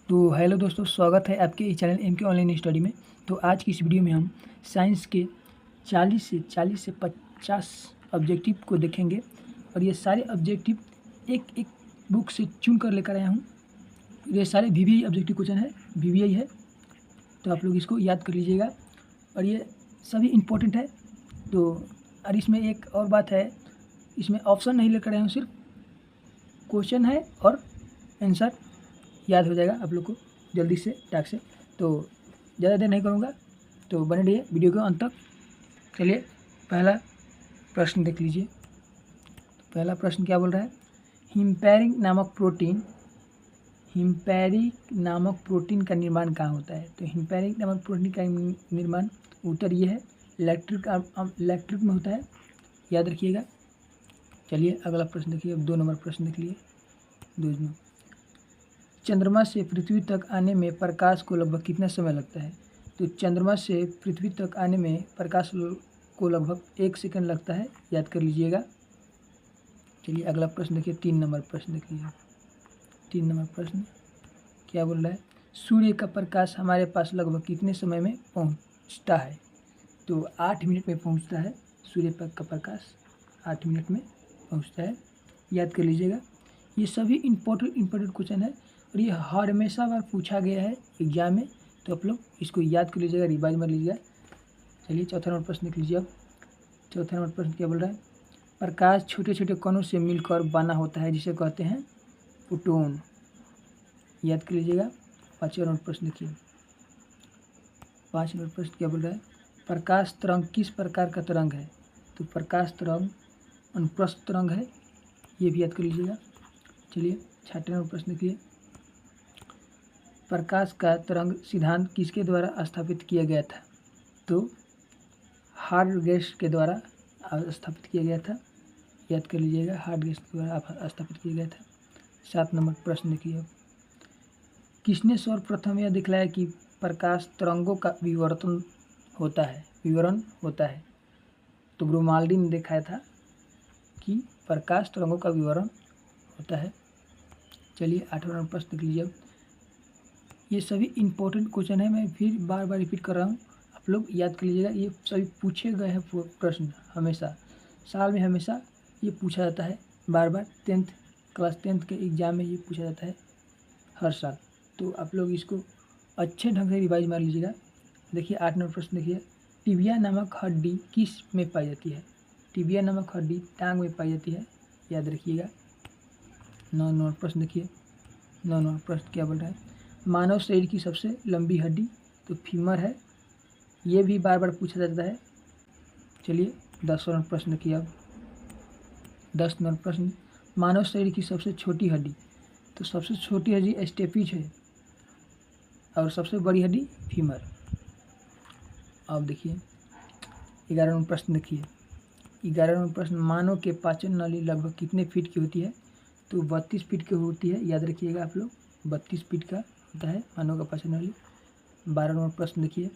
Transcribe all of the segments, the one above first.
तो हेलो दोस्तों, स्वागत है आपके इस चैनल एम के ऑनलाइन स्टडी में। तो आज की इस वीडियो में हम साइंस के 40 से 50 ऑब्जेक्टिव को देखेंगे और ये सारे ऑब्जेक्टिव एक एक बुक से चुन कर लेकर आया हूँ। ये सारे वीवीआई ऑब्जेक्टिव क्वेश्चन है, वीवीआई है, तो आप लोग इसको याद कर लीजिएगा और ये सभी इम्पोर्टेंट है। तो और इसमें एक और बात है, इसमें ऑप्शन नहीं लेकर आया हूँ, सिर्फ क्वेश्चन है और आंसर याद हो जाएगा आप लोग को जल्दी से टाक से। तो ज़्यादा देर नहीं करूँगा, तो बने रहिए वीडियो के अंत तक। चलिए पहला प्रश्न देख लीजिए। तो पहला प्रश्न क्या बोल रहा है, हिम्पैरिक नामक प्रोटीन का निर्माण कहाँ होता है। तो हिम्पैरिक नामक प्रोटीन का निर्माण, उत्तर ये है, इलेक्ट्रिक में होता है, याद रखिएगा। चलिए अगला प्रश्न देखिए, अब 2 नंबर प्रश्न देख लिए। 2 चंद्रमा से पृथ्वी तक आने में प्रकाश को लगभग कितना समय लगता है। तो चंद्रमा से पृथ्वी तक आने में प्रकाश को लगभग 1 सेकंड लगता है, याद कर लीजिएगा। चलिए अगला प्रश्न देखिए, 3 नंबर प्रश्न देख लीजिए। 3 नंबर प्रश्न क्या बोल रहा है, सूर्य का प्रकाश हमारे पास लगभग कितने समय में पहुंचता है। तो 8 मिनट में पहुंचता है, सूर्य का प्रकाश 8 मिनट में पहुंचता है, याद कर लीजिएगा। ये सभी इम्पोर्टेंट क्वेश्चन है और ये हमेशा बार पूछा गया है एग्जाम में, तो आप लोग इसको याद कर लीजिएगा, रिवाइज मार लीजिएगा। चलिए चौथा नंबर प्रश्न देख लीजिए। अब चौथा नंबर प्रश्न क्या बोल रहा है, प्रकाश छोटे छोटे कणों से मिलकर बना होता है जिसे कहते हैं फोटोन, याद कर लीजिएगा। 5वां नंबर प्रश्न देखिए। 5 नंबर प्रश्न क्या बोल रहा है, प्रकाश तरंग किस प्रकार का तरंग है। तो प्रकाश तरंग अनुप्रस्थ तरंग है, ये भी याद कर लीजिएगा। चलिए 6वां नंबर प्रश्न देखिए, प्रकाश का तरंग सिद्धांत किसके द्वारा स्थापित किया गया था। तो हार्डगेस के द्वारा स्थापित किया गया था, याद कर लीजिएगा, हार्डगेस के द्वारा स्थापित किया गया था। 7 नंबर प्रश्न देखिए, किसने सर्वप्रथम यह दिखलाया कि प्रकाश तरंगों का विवरण होता है। तो ब्रोमाल्डी ने दिखाया था कि प्रकाश तरंगों का विवरण होता है। चलिए 8वां नंबर प्रश्न देख लीजिए। ये सभी इम्पोर्टेंट क्वेश्चन है, मैं फिर बार बार रिपीट कर रहा हूँ, आप लोग याद कर लीजिएगा। ये सभी पूछे गए हैं प्रश्न, हमेशा साल में हमेशा ये पूछा जाता है, बार बार क्लास 10th के एग्ज़ाम में ये पूछा जाता है हर साल। तो आप लोग इसको अच्छे ढंग से रिवाइज मार लीजिएगा। देखिए 8 नंबर प्रश्न देखिए, टिबिया नामक हड्डी किस में पाई जाती है। टिबिया नामक हड्डी टांग में पाई जाती है, याद रखिएगा। 9 नंबर प्रश्न देखिए। 9 नंबर प्रश्न क्या बोल रहा है, मानव शरीर की सबसे लंबी हड्डी, तो फीमर है, ये भी बार बार पूछा जाता है। चलिए 10वां प्रश्न देखिए। अब 10 नंबर प्रश्न, मानव शरीर की सबसे छोटी हड्डी। तो सबसे छोटी हड्डी स्टेपिज है और सबसे बड़ी हड्डी फीमर। अब देखिए 11वां नंबर प्रश्न देखिए। 11वां नंबर प्रश्न, मानव के पाचन नली लगभग कितने फीट की होती है। तो 32 फीट की होती है, याद रखिएगा आप लोग, 32 फीट का होता है मानव का पाचन नली। 12 नंबर प्रश्न देखिए।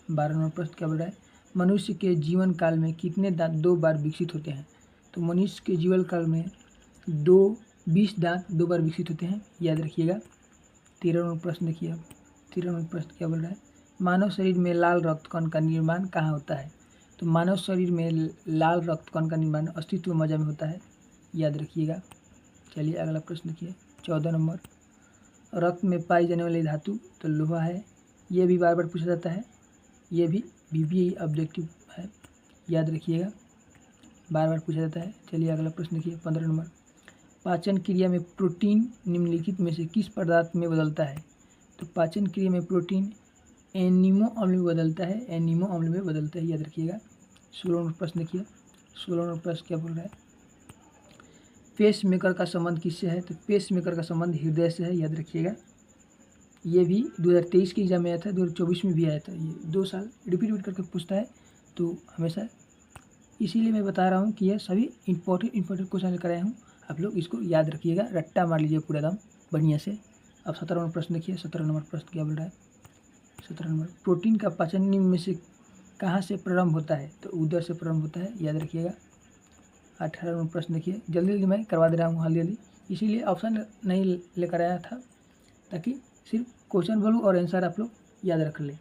12 नंबर प्रश्न क्या बोल रहा है, मनुष्य के जीवन काल में कितने दांत 2 बार विकसित होते हैं। तो मनुष्य के जीवन काल में 20 दांत 2 बार विकसित होते हैं, याद रखिएगा। 13वां नंबर प्रश्न देखिए। अब 13वां नंबर प्रश्न क्या बोल रहा है, मानव शरीर में लाल रक्त कण का निर्माण कहाँ होता है। तो मानव शरीर में लाल रक्त कण का निर्माण अस्तित्व मज्जा में होता है, याद रखिएगा। चलिए अगला प्रश्न देखिए। 14 नंबर, रक्त में पाई जाने वाली धातु, तो लोहा है, ये भी बार बार पूछा जाता है, ये भी वीवीआई ऑब्जेक्टिव है, याद रखिएगा, बार बार पूछा जाता है। चलिए अगला प्रश्न देखिए। 15 नंबर, पाचन क्रिया में प्रोटीन निम्नलिखित में से किस पदार्थ में बदलता है। तो पाचन क्रिया में प्रोटीन एनिमो अम्ल में बदलता है, याद रखिएगा। 16 नंबर प्रश्न देखिए। 16 नंबर प्रश्न क्या बोल रहा है, पेस मेकर का संबंध किससे है। तो पेस मेकर का संबंध हृदय से है, याद रखिएगा। ये भी 2023 के एग्जाम में आया था, 2024 में भी आया था, ये 2 साल रिपीट करके पूछता है, तो हमेशा इसीलिए मैं बता रहा हूँ कि यह सभी इम्पोर्टेंट क्वेश्चन लेकर आया हूँ, आप लोग इसको याद रखिएगा, रट्टा मार लीजिए पूरा दम बढ़िया से। अब 17 नंबर प्रश्न देखिए। 17 नंबर प्रश्न क्या बोल रहा है, 17 नंबर, प्रोटीन का पाचन निम्न में से कहाँ से प्रारंभ होता है। तो उदर से प्रारंभ होता है, याद रखिएगा। 18 प्रश्न देखिए, जल्दी मैं करवा दे रहा हूँ जल्दी, इसीलिए ऑप्शन नहीं लेकर आया था, ताकि सिर्फ क्वेश्चन बोलूँ और आंसर आप लोग याद रख लें।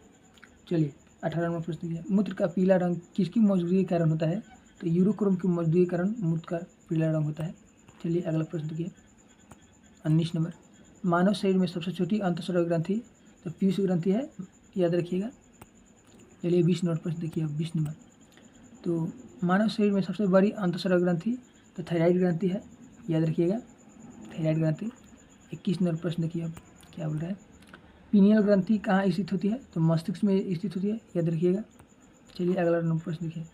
चलिए 18 नंबर प्रश्न देखिए, मूत्र का पीला रंग किसकी मौजूदगी के कारण होता है? तो यूरोक्रोम की मौजूदगी के कारण मूत्र का पीला रंग होता है। चलिए अगला प्रश्न देखिए 19 नंबर, मानव शरीर में सबसे छोटी अंतःस्रावी ग्रंथि तो पीयूष ग्रंथि है, याद रखिएगा। चलिए 20 नंबर प्रश्न देखिए अब 20 नंबर, तो मानव शरीर में सबसे बड़ी अंतःस्रावी ग्रंथि तो थायराइड ग्रंथि है, याद रखिएगा थायराइड ग्रंथि। 21 नंबर प्रश्न देखिए अब क्या बोल रहा है, पीनियल ग्रंथि कहाँ स्थित होती है? तो मस्तिष्क में स्थित होती है, याद रखिएगा। चलिए अगला नंबर प्रश्न देखिए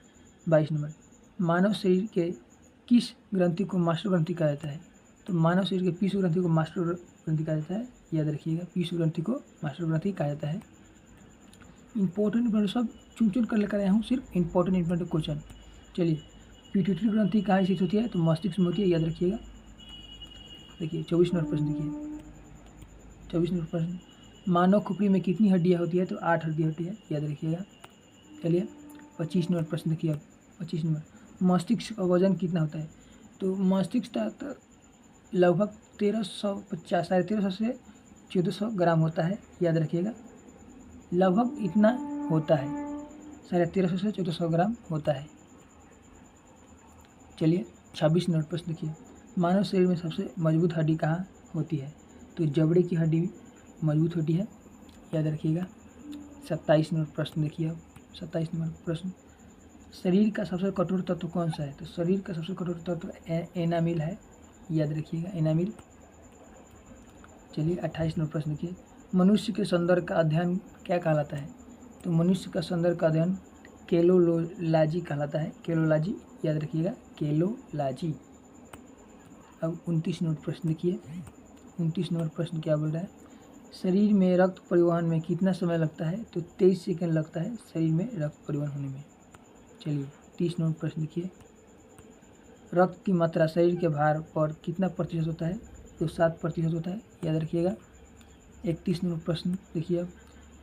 22 नंबर, मानव शरीर के किस ग्रंथि को मास्टर ग्रंथि कहा जाता है? तो मानव शरीर के पीयूष ग्रंथि को मास्टर ग्रंथि कहा जाता है, याद रखिएगा पीयूष ग्रंथि को मास्टर ग्रंथि कहा जाता है। इंपॉर्टेंट सब चुन चुन कर लेकर आया हूँ, सिर्फ इंपॉर्टेंट क्वेश्चन। चलिए पिट्यूटरी ग्रंथि कहाँ स्थित होती है? तो मस्तिष्क में होती है, याद रखिएगा। देखिए 24 नंबर प्रश्न देखिए 24 नंबर प्रश्न, मानव खोपड़ी में कितनी हड्डियाँ होती है? तो 8 हड्डियाँ होती है, याद रखिएगा। चलिए 25 नंबर प्रश्न देखिए अब 25 नंबर, मस्तिष्क का वजन कितना होता है? तो मस्तिष्क का लगभग 1350 से 1400 ग्राम होता है, याद रखिएगा। लगभग इतना होता है, 1350 से 1400 ग्राम होता है। चलिए 26 नंबर प्रश्न देखिए, मानव शरीर में सबसे मजबूत हड्डी कहाँ होती है? तो जबड़े की हड्डी मजबूत होती है, याद रखिएगा। 27 नंबर प्रश्न देखिए अब 27 नंबर प्रश्न, शरीर का सबसे कठोर तत्व कौन सा है? तो शरीर का सबसे कठोर तत्व एनामिल है, याद रखिएगा एनामिल। चलिए 28 नंबर प्रश्न देखिए, मनुष्य के सौंदर्य का अध्ययन क्या कहलाता है? तो मनुष्य का सौंदर्य का अध्ययन केलोलॉजी कहलाता है, केलोलॉजी, याद रखिएगा केलोलॉजी। अब 29 नंबर प्रश्न देखिए 29 नंबर प्रश्न क्या बोल रहा है, शरीर में रक्त परिवहन में कितना समय लगता है? तो 23 सेकंड लगता है शरीर में रक्त परिवहन होने में। चलिए 30 नंबर प्रश्न देखिए, रक्त की मात्रा शरीर के भार पर कितना प्रतिशत होता है? तो 7% होता है, याद रखिएगा। 31 नंबर प्रश्न देखिए अब,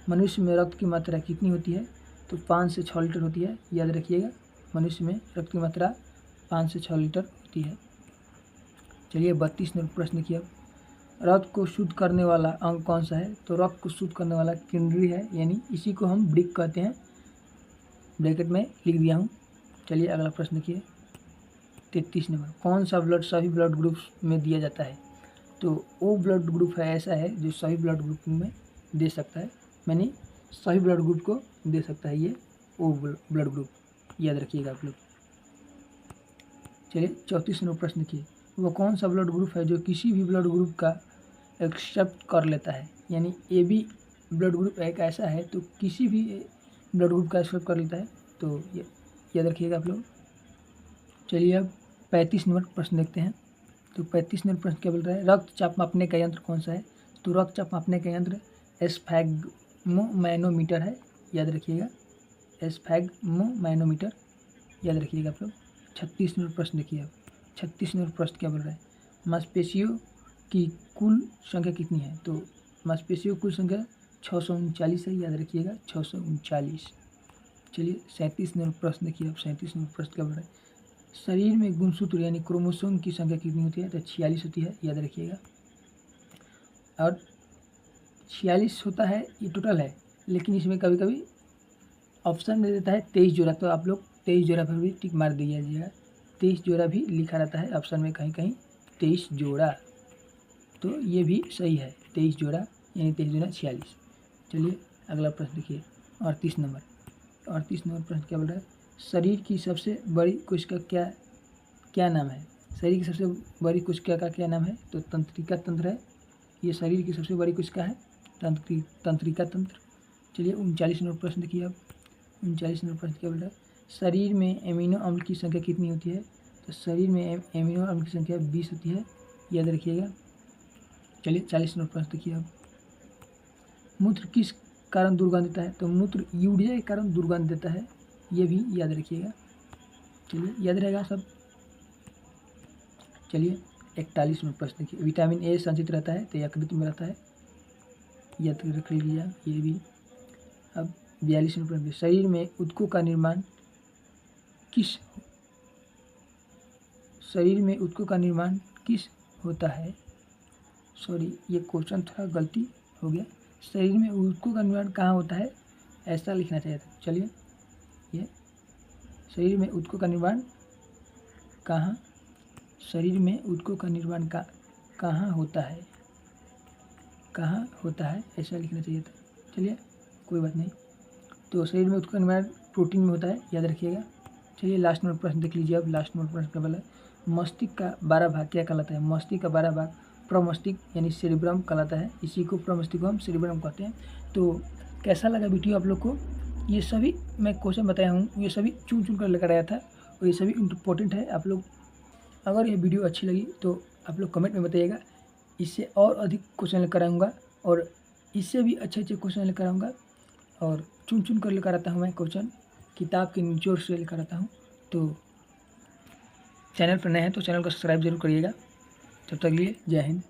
मनुष्य में रक्त की मात्रा कितनी होती है? तो 5 से 6 लीटर होती है, याद रखिएगा। मनुष्य में रक्त की मात्रा 5 से 6 लीटर होती है। चलिए 32 नंबर प्रश्न देखिए अब, रक्त को शुद्ध करने वाला अंग कौन सा है? तो रक्त को शुद्ध करने वाला किडनी है, यानी इसी को हम ब्रिक कहते हैं, ब्रैकेट में लिख दिया हूँ। चलिए अगला प्रश्न देखिए 33 नंबर, कौन सा ब्लड सभी ब्लड ग्रुप्स में दिया जाता है? तो वो ब्लड ग्रुप है ऐसा है जो सभी ब्लड ग्रुप में दे सकता है, यानी सभी ब्लड ग्रुप को दे सकता है ये ओ ब्लड ग्रुप, याद रखिएगा आप लोग। चलिए 34 नंबर प्रश्न देखिए, वो कौन सा ब्लड ग्रुप है जो किसी भी ब्लड ग्रुप का एक्सेप्ट कर लेता है? यानी ए बी ब्लड ग्रुप एक ऐसा है तो किसी भी ब्लड ग्रुप का एक्सेप्ट कर लेता है, तो याद रखिएगा आप लोग। चलिए अब 35 नंबर प्रश्न देखते हैं, तो 35 नंबर प्रश्न क्या बोल रहा है, रक्तचाप मापने का यंत्र कौन सा है? तो रक्तचाप मापने का यंत्र एस्फैग्मोमैनोमीटर है, याद रखिएगा एस्फैग्मोमैनोमीटर, याद रखिएगा आप लोग। 36 नंबर प्रश्न देखिए अब 36 नंबर प्रश्न क्या बोल रहा है, मांसपेशियों की कुल संख्या कितनी है? तो मांसपेशियों की कुल संख्या 639 है, याद रखिएगा 639। चलिए 37 नंबर प्रश्न देखिए अब 37 नंबर प्रश्न क्या बोल रहा है, शरीर में गुणसूत्र यानी क्रोमोसोम की संख्या कितनी होती है? तो 46 होती है, याद रखिएगा। और 46 होता है, ये टोटल है, लेकिन इसमें कभी कभी ऑप्शन दे देता है 23 जोड़ा, तो आप लोग 23 जोड़ा पर भी टिक मार दीजिएगा। 23 जोड़ा भी लिखा रहता है ऑप्शन में कहीं कहीं 23 जोड़ा, तो ये भी सही है 23 जोड़ा, यानी 23 जोड़ा 46। चलिए अगला प्रश्न देखिए 38 नंबर 38 नंबर प्रश्न क्या बोल रहा है, शरीर की सबसे बड़ी कोशिका क्या नाम है? शरीर की सबसे बड़ी कोशिका का क्या नाम है? तो तंत्रिका तंत्र है, ये शरीर की सबसे बड़ी कोशिका है तंत्रिका तंत्र। चलिए 39 नंबर प्रश्न देखिए अब 39 नंबर प्रश्न क्या बोल रहा है, शरीर में एमिनो अम्ल की संख्या कितनी होती है? तो शरीर में एमिनो अम्ल की संख्या 20 होती है, याद रखिएगा। चलिए 40 नंबर प्रश्न देखिए अब, मूत्र किस कारण दुर्गंध देता है? तो मूत्र यूरिया के कारण दुर्गंध देता है, ये भी याद रखिएगा। चलिए याद रहेगा सब। चलिए 41 नंबर प्रश्न देखिए, विटामिन ए संचित रहता है तो यकृत में रहता है, याद रख लीजिए ये भी। अब 42 नंबर प्रश्न, शरीर में ऊतकों का निर्माण किस होता है? सॉरी ये क्वेश्चन थोड़ा गलती हो गया। शरीर में ऊतकों का निर्माण कहाँ होता है, ऐसा लिखना चाहिए था। चलिए, ये शरीर में ऊतकों का निर्माण कहाँ, शरीर में ऊतकों का निर्माण कहाँ होता है, कहाँ होता है, ऐसा लिखना चाहिए था। चलिए कोई बात नहीं। तो शरीर में ऊतकों का निर्माण प्रोटीन में होता है, याद रखिएगा। चलिए लास्ट नंबर प्रश्न देख लीजिए। अब लास्ट नंबर प्रश्न क्या बोला है, मस्तिष्क का 12 भाग क्या कहलाता है, मस्तिष्क का 12 भाग प्रमस्तिष्क यानी सेरिब्रम कहलाता है। इसी को प्रमस्तिष्क को हम सेरिब्रम कहते हैं। तो कैसा लगा वीडियो आप लोग को, ये सभी मैं क्वेश्चन बताया हूँ, ये सभी चुन चुन कर लेकर आया था और ये सभी इम्पोर्टेंट है। आप लोग अगर ये वीडियो अच्छी लगी तो आप लोग कमेंट में बताइएगा, इससे और अधिक क्वेश्चन लेकर आऊँगा और इससे भी अच्छे अच्छे क्वेश्चन लेकर आऊँगा और चुन चुन कर लेकर आता हूँ मैं क्वेश्चन, किताब के निचोड़ से लेकर आता हूँ। तो चैनल पर नए हैं तो चैनल को सब्सक्राइब जरूर करिएगा। तब तक के लिए जय हिंद।